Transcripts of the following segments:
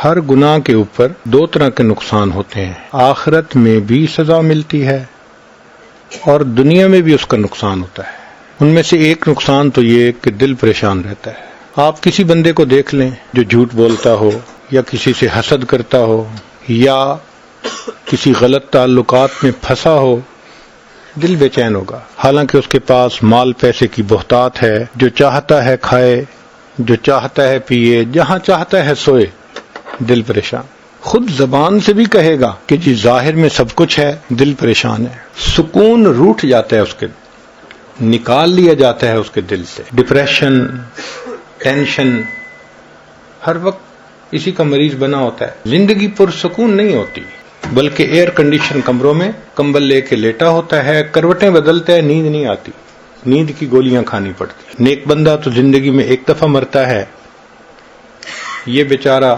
ہر گناہ کے اوپر دو طرح کے نقصان ہوتے ہیں، آخرت میں بھی سزا ملتی ہے اور دنیا میں بھی اس کا نقصان ہوتا ہے۔ ان میں سے ایک نقصان تو یہ کہ دل پریشان رہتا ہے۔ آپ کسی بندے کو دیکھ لیں جو جھوٹ بولتا ہو یا کسی سے حسد کرتا ہو یا کسی غلط تعلقات میں پھنسا ہو، دل بے چین ہوگا، حالانکہ اس کے پاس مال پیسے کی بہتات ہے، جو چاہتا ہے کھائے، جو چاہتا ہے پیے، جہاں چاہتا ہے سوئے، دل پریشان۔ خود زبان سے بھی کہے گا کہ جی ظاہر میں سب کچھ ہے، دل پریشان ہے، سکون روٹھ جاتا ہے، اس کے نکال لیا جاتا ہے اس کے دل سے۔ ڈپریشن، ٹینشن، ہر وقت اسی کا مریض بنا ہوتا ہے۔ زندگی پرسکون نہیں ہوتی، بلکہ ایئر کنڈیشن کمروں میں کمبل لے کے لیٹا ہوتا ہے، کروٹیں بدلتا ہے، نیند نہیں آتی، نیند کی گولیاں کھانی پڑتی۔ نیک بندہ تو زندگی میں ایک دفعہ مرتا ہے، یہ بیچارہ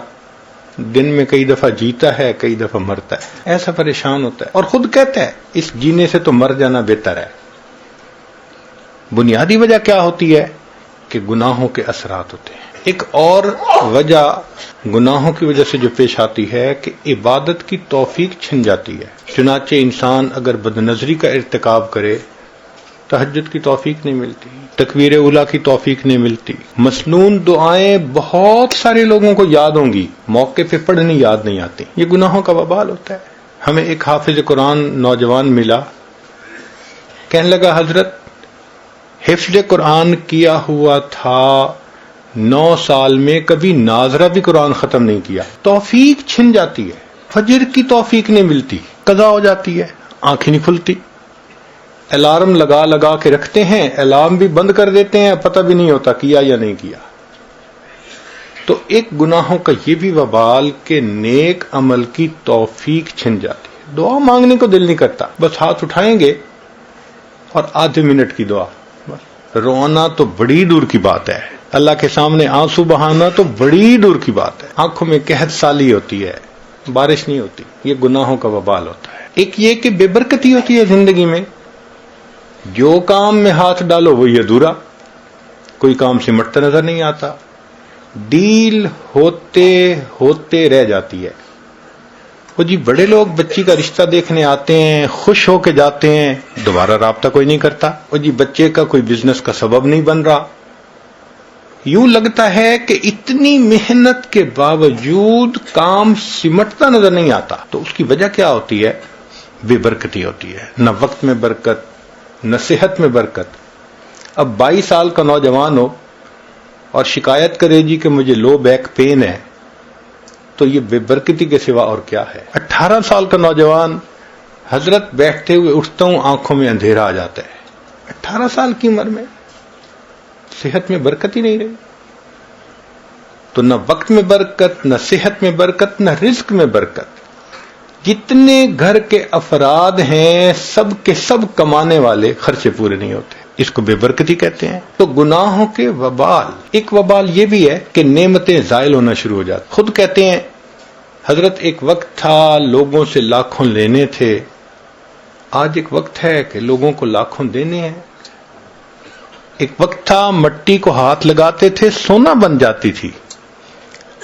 دن میں کئی دفعہ جیتا ہے، کئی دفعہ مرتا ہے، ایسا پریشان ہوتا ہے، اور خود کہتا ہے اس جینے سے تو مر جانا بہتر ہے۔ بنیادی وجہ کیا ہوتی ہے کہ گناہوں کے اثرات ہوتے ہیں۔ ایک اور وجہ گناہوں کی وجہ سے جو پیش آتی ہے کہ عبادت کی توفیق چھن جاتی ہے۔ چنانچہ انسان اگر بدنظری کا ارتکاب کرے، تہجد کی توفیق نہیں ملتی، تکبیر اولیٰ کی توفیق نہیں ملتی، مسنون دعائیں بہت سارے لوگوں کو یاد ہوں گی، موقع پہ پڑھنی یاد نہیں آتی۔ یہ گناہوں کا وبال ہوتا ہے۔ ہمیں ایک حافظ قرآن نوجوان ملا، کہنے لگا حضرت حفظ قرآن کیا ہوا تھا 9 سال میں، کبھی ناظرہ بھی قرآن ختم نہیں کیا۔ توفیق چھن جاتی ہے، فجر کی توفیق نہیں ملتی، قضا ہو جاتی ہے، آنکھیں نہیں کھلتی، الارم لگا لگا کے رکھتے ہیں، الارم بھی بند کر دیتے ہیں، پتہ بھی نہیں ہوتا کیا یا نہیں کیا۔ تو ایک گناہوں کا یہ بھی وبال کہ نیک عمل کی توفیق چھن جاتی ہے۔ دعا مانگنے کو دل نہیں کرتا، بس ہاتھ اٹھائیں گے اور آدھے منٹ کی دعا، بس رونا تو بڑی دور کی بات ہے، اللہ کے سامنے آنسو بہانا تو بڑی دور کی بات ہے، آنکھوں میں قحط سالی ہوتی ہے، بارش نہیں ہوتی، یہ گناہوں کا وبال ہوتا ہے۔ ایک یہ کہ بے برکتی ہوتی ہے زندگی میں، جو کام میں ہاتھ ڈالو وہی ادھورا، کوئی کام سمٹتا نظر نہیں آتا، ڈیل ہوتے ہوتے رہ جاتی ہے۔ وہ جی بڑے لوگ بچی کا رشتہ دیکھنے آتے ہیں، خوش ہو کے جاتے ہیں، دوبارہ رابطہ کوئی نہیں کرتا۔ وہ جی بچے کا کوئی بزنس کا سبب نہیں بن رہا، یوں لگتا ہے کہ اتنی محنت کے باوجود کام سمٹتا نظر نہیں آتا۔ تو اس کی وجہ کیا ہوتی ہے؟ بے برکتی ہوتی ہے، نہ وقت میں برکت، نہ صحت میں برکت۔ اب 22 سال کا نوجوان ہو اور شکایت کرے جی کہ مجھے لو بیک پین ہے، تو یہ بے برکتی کے سوا اور کیا ہے؟ 18 سال کا نوجوان، حضرت بیٹھتے ہوئے اٹھتا ہوں آنکھوں میں اندھیرا آ جاتا ہے، 18 سال کی عمر میں صحت میں برکت ہی نہیں رہی۔ تو نہ وقت میں برکت، نہ صحت میں برکت، نہ رزق میں برکت۔ جتنے گھر کے افراد ہیں سب کے سب کمانے والے، خرچے پورے نہیں ہوتے، اس کو بے برکتی کہتے ہیں۔ تو گناہوں کے وبال، ایک وبال یہ بھی ہے کہ نعمتیں زائل ہونا شروع ہو جاتی۔ خود کہتے ہیں حضرت ایک وقت تھا لوگوں سے لاکھوں لینے تھے، آج ایک وقت ہے کہ لوگوں کو لاکھوں دینے ہیں۔ ایک وقت تھا مٹی کو ہاتھ لگاتے تھے سونا بن جاتی تھی،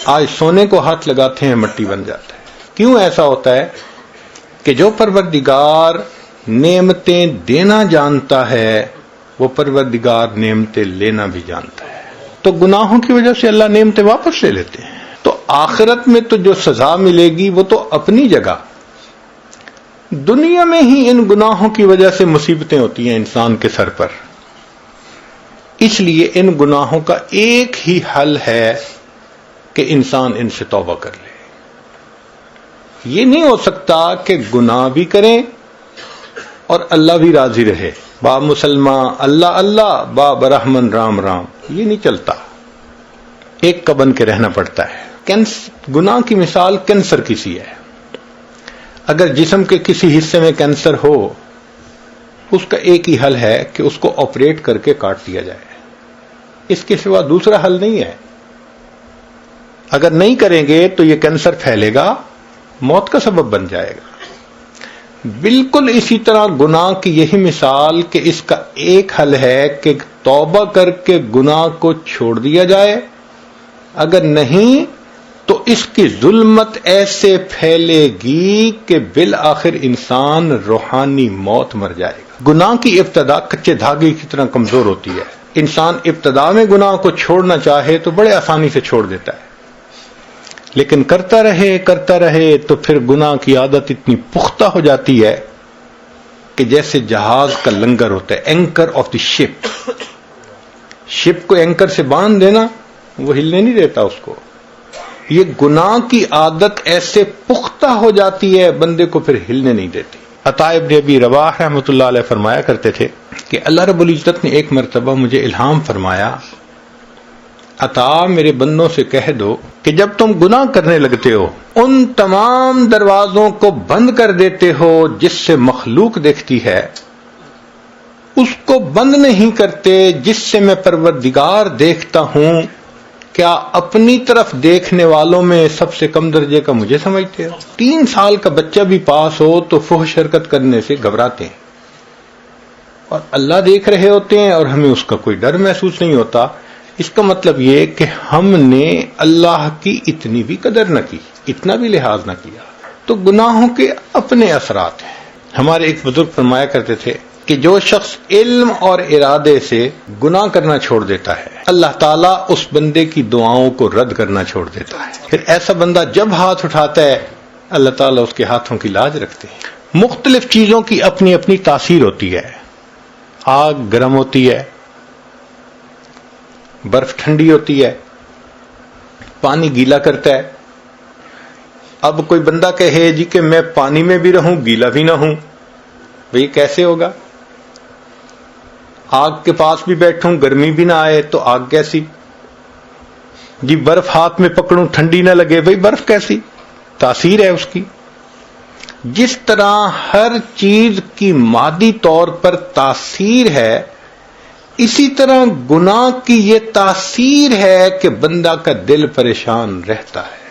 آج سونے کو ہاتھ لگاتے ہیں مٹی بن جاتا ہے۔ کیوں ایسا ہوتا ہے؟ کہ جو پروردگار نعمتیں دینا جانتا ہے وہ پروردگار نعمتیں لینا بھی جانتا ہے۔ تو گناہوں کی وجہ سے اللہ نعمتیں واپس لے لیتے ہیں۔ تو آخرت میں تو جو سزا ملے گی وہ تو اپنی جگہ، دنیا میں ہی ان گناہوں کی وجہ سے مصیبتیں ہوتی ہیں انسان کے سر پر۔ اس لیے ان گناہوں کا ایک ہی حل ہے کہ انسان ان سے توبہ کر لے۔ یہ نہیں ہو سکتا کہ گناہ بھی کریں اور اللہ بھی راضی رہے، با مسلمان اللہ اللہ، با برحمن رام رام، یہ نہیں چلتا، ایک کا بن کے رہنا پڑتا ہے۔ گناہ کی مثال کینسر کی سی ہے۔ اگر جسم کے کسی حصے میں کینسر ہو، اس کا ایک ہی حل ہے کہ اس کو آپریٹ کر کے کاٹ دیا جائے، اس کے سوا دوسرا حل نہیں ہے۔ اگر نہیں کریں گے تو یہ کینسر پھیلے گا، موت کا سبب بن جائے گا۔ بالکل اسی طرح گناہ کی یہی مثال کہ اس کا ایک حل ہے کہ توبہ کر کے گناہ کو چھوڑ دیا جائے، اگر نہیں تو اس کی ظلمت ایسے پھیلے گی کہ بالآخر انسان روحانی موت مر جائے گا۔ گناہ کی ابتدا کچے دھاگے کی طرح کمزور ہوتی ہے۔ انسان ابتدا میں گناہ کو چھوڑنا چاہے تو بڑے آسانی سے چھوڑ دیتا ہے، لیکن کرتا رہے تو پھر گناہ کی عادت اتنی پختہ ہو جاتی ہے کہ جیسے جہاز کا لنگر ہوتا ہے، اینکر آف دی شپ۔ شپ کو اینکر سے باندھ دینا، وہ ہلنے نہیں دیتا اس کو۔ یہ گناہ کی عادت ایسے پختہ ہو جاتی ہے بندے کو پھر ہلنے نہیں دیتی۔ عطا ابن ابی رباح رحمۃ اللہ علیہ فرمایا کرتے تھے کہ اللہ رب العزت نے ایک مرتبہ مجھے الہام فرمایا، عطا میرے بندوں سے کہہ دو کہ جب تم گناہ کرنے لگتے ہو ان تمام دروازوں کو بند کر دیتے ہو جس سے مخلوق دیکھتی ہے، اس کو بند نہیں کرتے جس سے میں پروردگار دیکھتا ہوں۔ کیا اپنی طرف دیکھنے والوں میں سب سے کم درجے کا مجھے سمجھتے ہو؟ 3 سال کا بچہ بھی پاس ہو تو فحش حرکت کرنے سے گھبراتے ہیں، اور اللہ دیکھ رہے ہوتے ہیں اور ہمیں اس کا کوئی ڈر محسوس نہیں ہوتا۔ اس کا مطلب یہ کہ ہم نے اللہ کی اتنی بھی قدر نہ کی، اتنا بھی لحاظ نہ کیا۔ تو گناہوں کے اپنے اثرات ہیں۔ ہمارے ایک بزرگ فرمایا کرتے تھے کہ جو شخص علم اور ارادے سے گناہ کرنا چھوڑ دیتا ہے، اللہ تعالیٰ اس بندے کی دعاؤں کو رد کرنا چھوڑ دیتا ہے۔ پھر ایسا بندہ جب ہاتھ اٹھاتا ہے اللہ تعالیٰ اس کے ہاتھوں کی لاج رکھتے ہیں۔ مختلف چیزوں کی اپنی اپنی تاثیر ہوتی ہے۔ آگ گرم ہوتی ہے، برف ٹھنڈی ہوتی ہے، پانی گیلا کرتا ہے۔ اب کوئی بندہ کہے جی کہ میں پانی میں بھی رہوں گیلا بھی نہ ہوں، بھئی کیسے ہوگا؟ آگ کے پاس بھی بیٹھوں گرمی بھی نہ آئے تو آگ کیسی؟ جی برف ہاتھ میں پکڑوں ٹھنڈی نہ لگے، بھئی برف کیسی؟ تاثیر ہے اس کی۔ جس طرح ہر چیز کی مادی طور پر تاثیر ہے، اسی طرح گناہ کی یہ تاثیر ہے کہ بندہ کا دل پریشان رہتا ہے۔